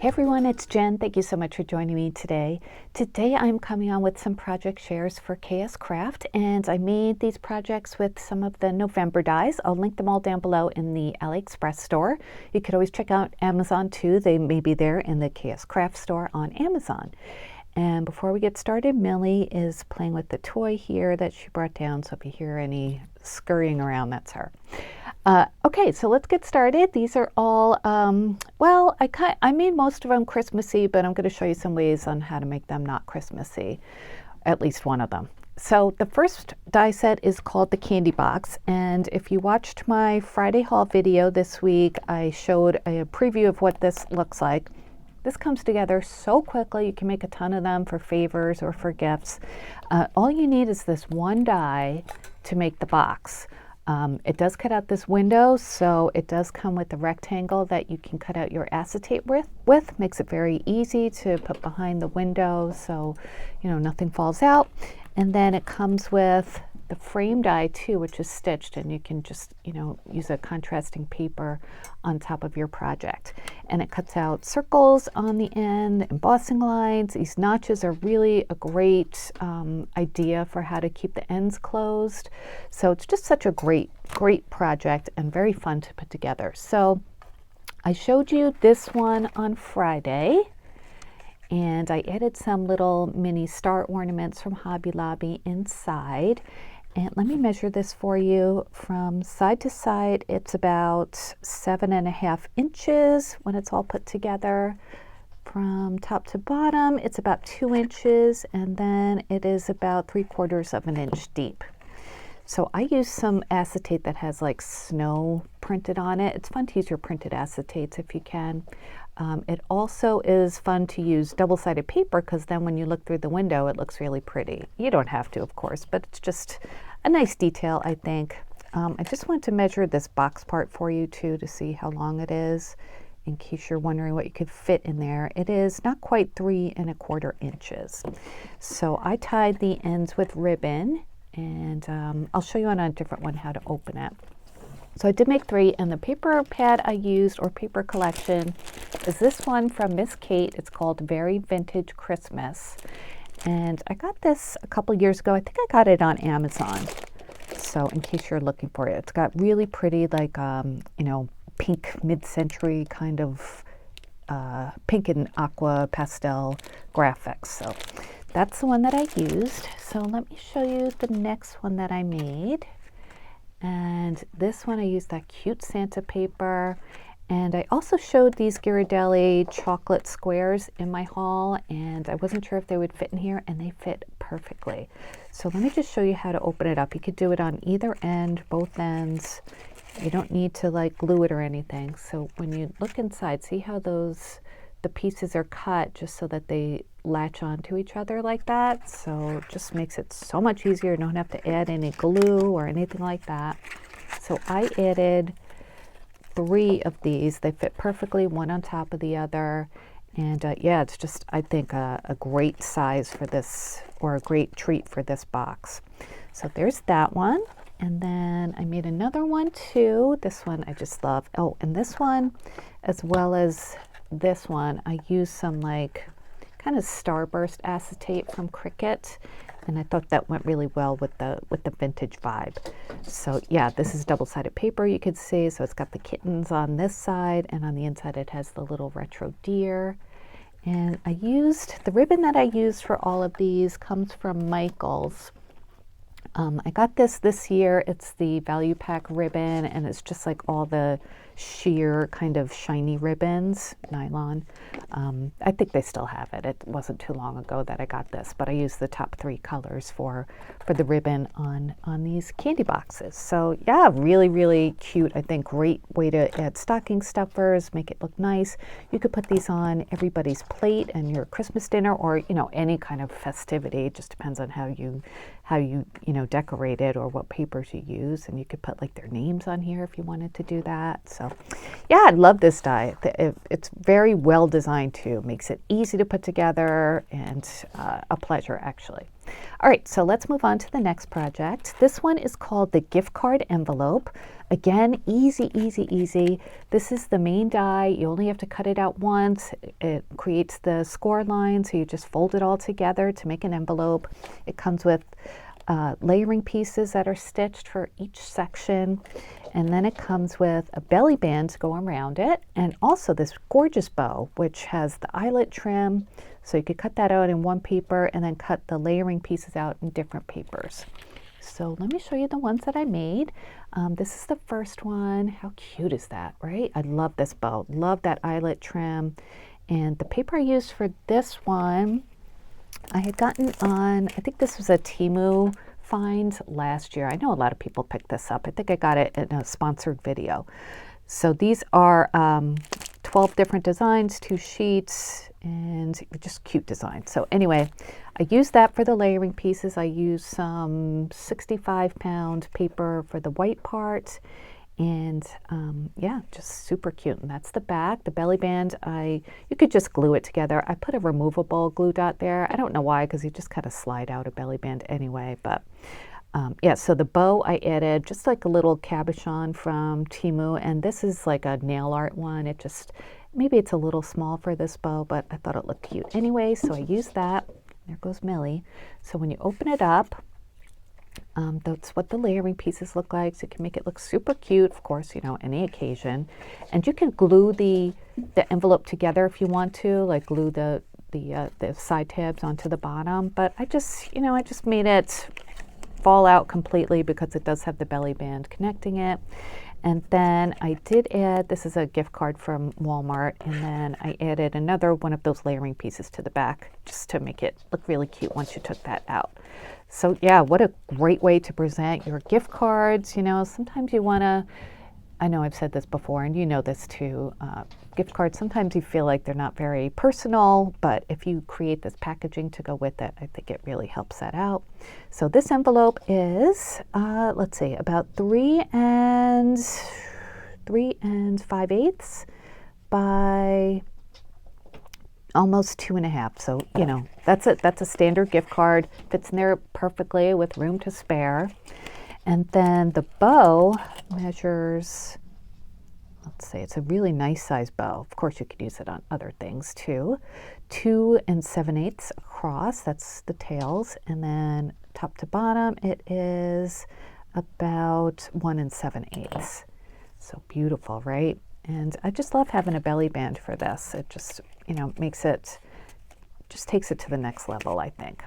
Hey everyone, it's Jen. Thank you so much for joining me today. Today I'm coming on with some project shares for KSCraft, and I made these projects with some of the November dies. I'll link them all down below in the AliExpress store. You could always check out Amazon too. They may be there in the KSCraft store on Amazon. And before we get started, Millie is playing with the toy here that she brought down, so if you hear any scurrying around, that's her. Okay, so let's get started. These are all, well, I made most of them Christmassy, but I'm going to show you some ways on how to make them not Christmassy, at least one of them. So the first die set is called the Candy Box, and if you watched my Friday haul video this week, I showed a preview of what this looks like. This comes together so quickly. You can make a ton of them for favors or for gifts. All you need is this one die to make the box. It does cut out this window, so it does come with a rectangle that you can cut out your acetate with. Makes it very easy to put behind the window so nothing falls out. And then it comes with the frame die too, which is stitched, and you can just use a contrasting paper on top of your project. And it cuts out circles on the end, embossing lines. These notches are really a great idea for how to keep the ends closed. So it's just such a great project and very fun to put together. So I showed you this one on Friday, and I added some little mini star ornaments from Hobby Lobby inside. And let me measure this for you. From side to side, it's about 7.5 inches when it's all put together. From top to bottom, it's about 2 inches, and then it is about 3/4 of an inch deep. So I use some acetate that has like snow printed on it. It's fun to use your printed acetates if you can. It also is fun to use double-sided paper, because then when you look through the window, it looks really pretty. You don't have to, of course, but it's just a nice detail, I think. I just want to measure this box part for you too to see how long it is, in case you're wondering what you could fit in there. It is not quite 3¼ inches. So I tied the ends with ribbon, and I'll show you on a different one how to open it. So I did make 3, and the paper pad I used, or paper collection, is this one from Miss Kate. It's called Very Vintage Christmas. And I got this a couple years ago. I think I got it on Amazon. So in case you're looking for it, it's got really pretty, like, pink mid-century kind of pink and aqua pastel graphics. So that's the one that I used. So let me show you the next one that I made. And this one I used that cute Santa paper, and I also showed these Ghirardelli chocolate squares in my haul, and I wasn't sure if they would fit in here, and they fit perfectly. So let me just show you how to open it up. You could do it on either end, both ends. You don't need to like glue it or anything. So when you look inside, see how the pieces are cut just so that they latch onto each other like that. So it just makes it so much easier. You don't have to add any glue or anything like that. So I added 3 of these. They fit perfectly, one on top of the other. And yeah, it's just, I think, a great size for this, or a great treat for this box. So there's that one. And then I made another one too. This one I just love. Oh, and this one, as well as this one, I used some like kind of starburst acetate from Cricut, and I thought that went really well with the vintage vibe. So yeah, this is double-sided paper, you could see. So it's got the kittens on this side, and on the inside it has the little retro deer. And I used the ribbon that I used for all of these comes from Michael's. I got this year. It's the value pack ribbon, and it's just like all the sheer kind of shiny ribbons, nylon. I think they still have it. It wasn't too long ago that I got this, but I used the top 3 colors for the ribbon on these candy boxes. So yeah, really cute. I think great way to add stocking stuffers, make it look nice. You could put these on everybody's plate and your Christmas dinner, or any kind of festivity. It just depends on how you decorate it or what papers you use, and you could put like their names on here if you wanted to do that. So So yeah, I love this die. It's very well designed too. Makes it easy to put together and a pleasure actually. All right, so let's move on to the next project. This one is called the gift card envelope. Again, easy, easy, easy. This is the main die. You only have to cut it out once. It creates the score line, so you just fold it all together to make an envelope. It comes with layering pieces that are stitched for each section. And then it comes with a belly band to go around it, and also this gorgeous bow, which has the eyelet trim. So you could cut that out in one paper and then cut the layering pieces out in different papers. So let me show you the ones that I made. This is the first one. How cute is that, right? I love this bow. Love that eyelet trim. And the paper I used for this one, I had gotten on, I think this was a Temu find last year. I know a lot of people picked this up. I think I got it in a sponsored video. So these are 12 different designs, 2 sheets, and just cute designs. So anyway, I used that for the layering pieces. I used some 65-pound paper for the white part. And yeah, just super cute. And that's the back. The belly band, you could just glue it together. I put a removable glue dot there. I don't know why, because you just kind of slide out a belly band anyway. But yeah, so the bow I added just like a little cabochon from Temu. And this is like a nail art one. It just, maybe it's a little small for this bow, but I thought it looked cute anyway. So I used that. There goes Millie. So when you open it up, that's what the layering pieces look like. So you can make it look super cute, of course, you know, any occasion. And you can glue the envelope together if you want to, like glue the side tabs onto the bottom. But I just, you know, I just made it fall out completely because it does have the belly band connecting it. And then I did add, this is a gift card from Walmart, and then I added another one of those layering pieces to the back just to make it look really cute once you took that out. So yeah, what a great way to present your gift cards. You know, sometimes you want to, I know I've said this before, and you know this too, gift cards, sometimes you feel like they're not very personal, but if you create this packaging to go with it, I think it really helps that out. So this envelope is, let's see, about 3 5/8 by almost 2.5. So, you know, that's a standard gift card. Fits in there perfectly with room to spare. And then the bow measures, let's say it's a really nice size bow. Of course, you could use it on other things too. 2 7/8 across, that's the tails. And then top to bottom, it is about 1 7/8. So beautiful, right? And I just love having a belly band for this. It just, you know, makes it, just takes it to the next level, I think.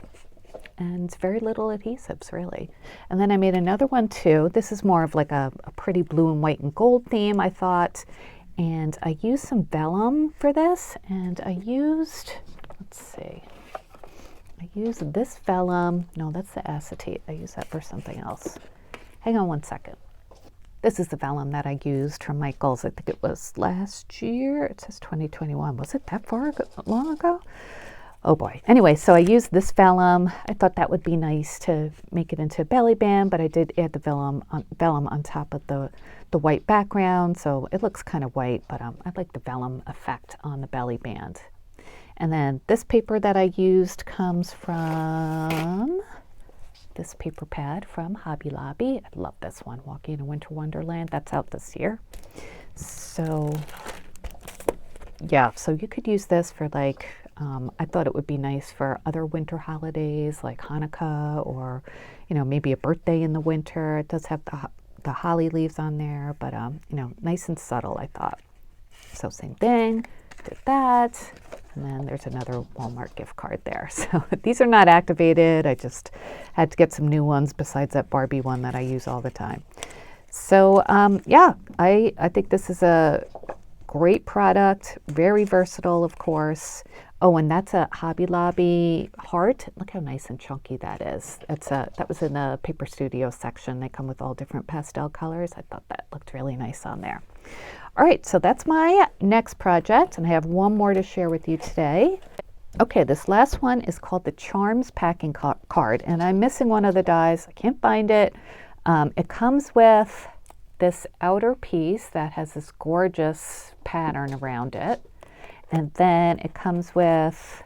And very little adhesives, really. And then I made another one too. This is more of like a pretty blue and white and gold theme, I thought. And I used some vellum for this. And I used, let's see, I used this vellum. No, that's the acetate. I used that for something else. Hang on one second. This is the vellum that I used from Michael's. I think it was last year. It says 2021. Was it that long ago? Oh boy. Anyway, so I used this vellum. I thought that would be nice to make it into a belly band, but I did add the vellum on top of the white background, so it looks kind of white, but I like the vellum effect on the belly band. And then this paper that I used comes from this paper pad from Hobby Lobby. I love this one, Walking in a Winter Wonderland. That's out this year. So yeah, so you could use this for like, I thought it would be nice for other winter holidays like Hanukkah, or, you know, maybe a birthday in the winter. It does have the holly leaves on there, but, you know, nice and subtle, I thought. So same thing, did that. And then there's another Walmart gift card there. So these are not activated. I just had to get some new ones besides that Barbie one that I use all the time. So yeah, I think this is a great product, very versatile, of course. Oh, and that's a Hobby Lobby heart. Look how nice and chunky that is. That was in the Paper Studio section. They come with all different pastel colors. I thought that looked really nice on there. All right, so that's my next project, and I have one more to share with you today. Okay, this last one is called the Charms Packing Card, and I'm missing one of the dies. I can't find it. It comes with this outer piece that has this gorgeous pattern around it. And then it comes with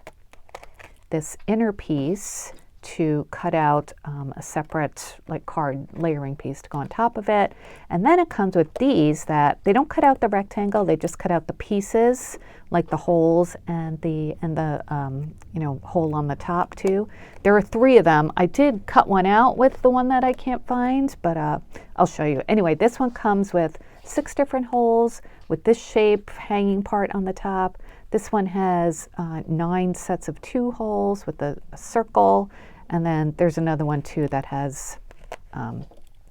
this inner piece to cut out a separate like card layering piece to go on top of it. And then it comes with these that they don't cut out the rectangle, they just cut out the pieces, like the holes and the you know, hole on the top too. There are 3 of them. I did cut one out with the one that I can't find, but I'll show you. Anyway, this one comes with 6 different holes with this shape hanging part on the top. This one has 9 sets of 2 holes with a circle, and then there's another one too that has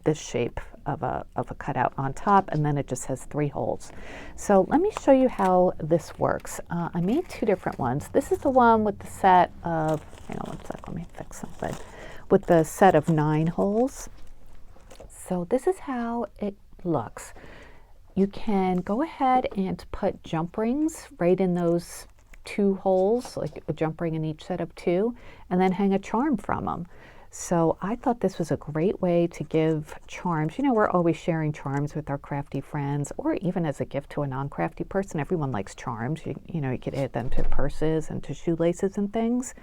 this shape of a cutout on top, and then it just has 3 holes. So let me show you how this works. I made 2 different ones. This is the one with the set of, hang on one sec, let me fix something, with the set of 9 holes. So this is how it looks. You can go ahead and put jump rings right in those 2 holes, like a jump ring in each set of 2, and then hang a charm from them. So I thought this was a great way to give charms. You know, we're always sharing charms with our crafty friends, or even as a gift to a non-crafty person. Everyone likes charms. You know, you could add them to purses and to shoelaces and things.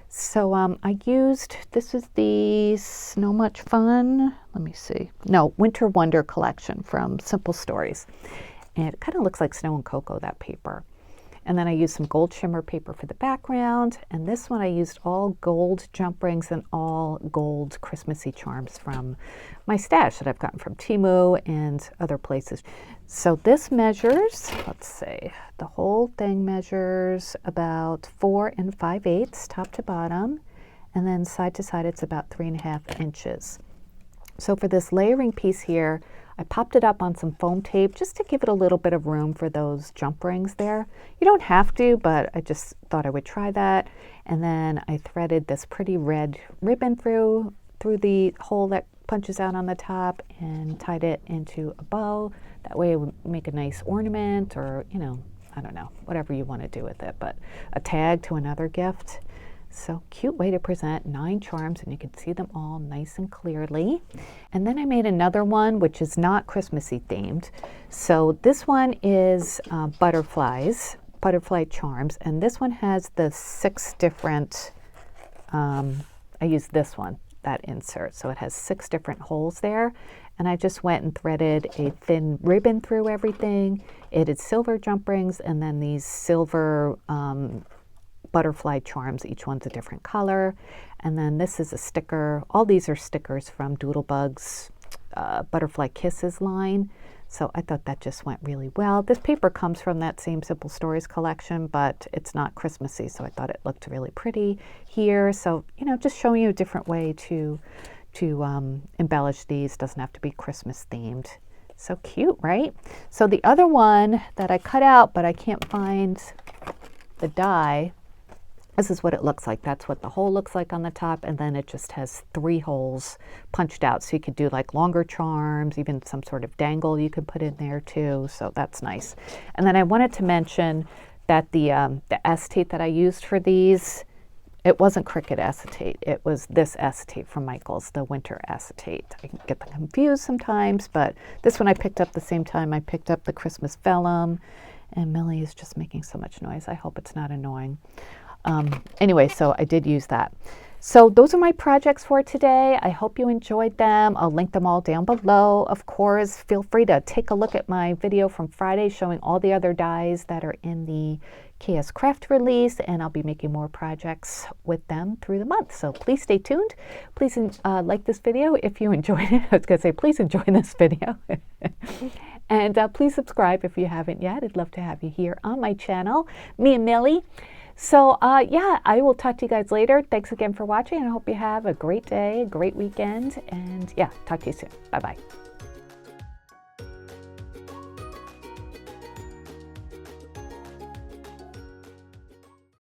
So I used, this is the Snow Much Fun, let me see, no, Winter Wonder collection from Simple Stories. And it kind of looks like snow and cocoa, that paper. And then I used some gold shimmer paper for the background. And this one I used all gold jump rings and all gold Christmassy charms from my stash that I've gotten from Temu and other places. So this measures, let's see, the whole thing measures about 4 5/8 top to bottom. And then side to side it's about 3.5 inches. So for this layering piece here, I popped it up on some foam tape just to give it a little bit of room for those jump rings there. You don't have to, but I just thought I would try that. And then I threaded this pretty red ribbon through the hole that punches out on the top and tied it into a bow. That way it would make a nice ornament, or, you know, I don't know, whatever you want to do with it, but a tag to another gift. So cute way to present 9 charms, and you can see them all nice and clearly. And then I made another one which is not Christmassy themed. So this one is butterfly charms, and this one has the 6 different, I used this one, that insert. So it has 6 different holes there. And I just went and threaded a thin ribbon through everything. It had silver jump rings and then these silver butterfly charms. Each one's a different color. And then this is a sticker. All these are stickers from Doodlebug's Butterfly Kisses line. So I thought that just went really well. This paper comes from that same Simple Stories collection, but it's not Christmassy, so I thought it looked really pretty here. So, you know, just showing you a different way to embellish these. Doesn't have to be Christmas themed. So cute, right? So the other one that I cut out, but I can't find the die, this is what it looks like. That's what the hole looks like on the top, and then it just has 3 holes punched out. So you could do like longer charms, even some sort of dangle you could put in there too. So that's nice. And then I wanted to mention that the acetate that I used for these, it wasn't Cricut acetate. It was this acetate from Michaels, the winter acetate. I can get them confused sometimes, but this one I picked up the same time I picked up the Christmas vellum. And Millie is just making so much noise. I hope it's not annoying. Anyway, so I did use that. So those are my projects for today. I hope you enjoyed them. I'll link them all down below. Of course, feel free to take a look at my video from Friday showing all the other dies that are in the KSCraft release, and I'll be making more projects with them through the month. So please stay tuned. Please like this video if you enjoyed it. I was going to say, please enjoy this video. And please subscribe if you haven't yet. I'd love to have you here on my channel, me and Millie. So yeah, I will talk to you guys later. Thanks again for watching, and I hope you have a great day, a great weekend, and yeah, talk to you soon. Bye-bye.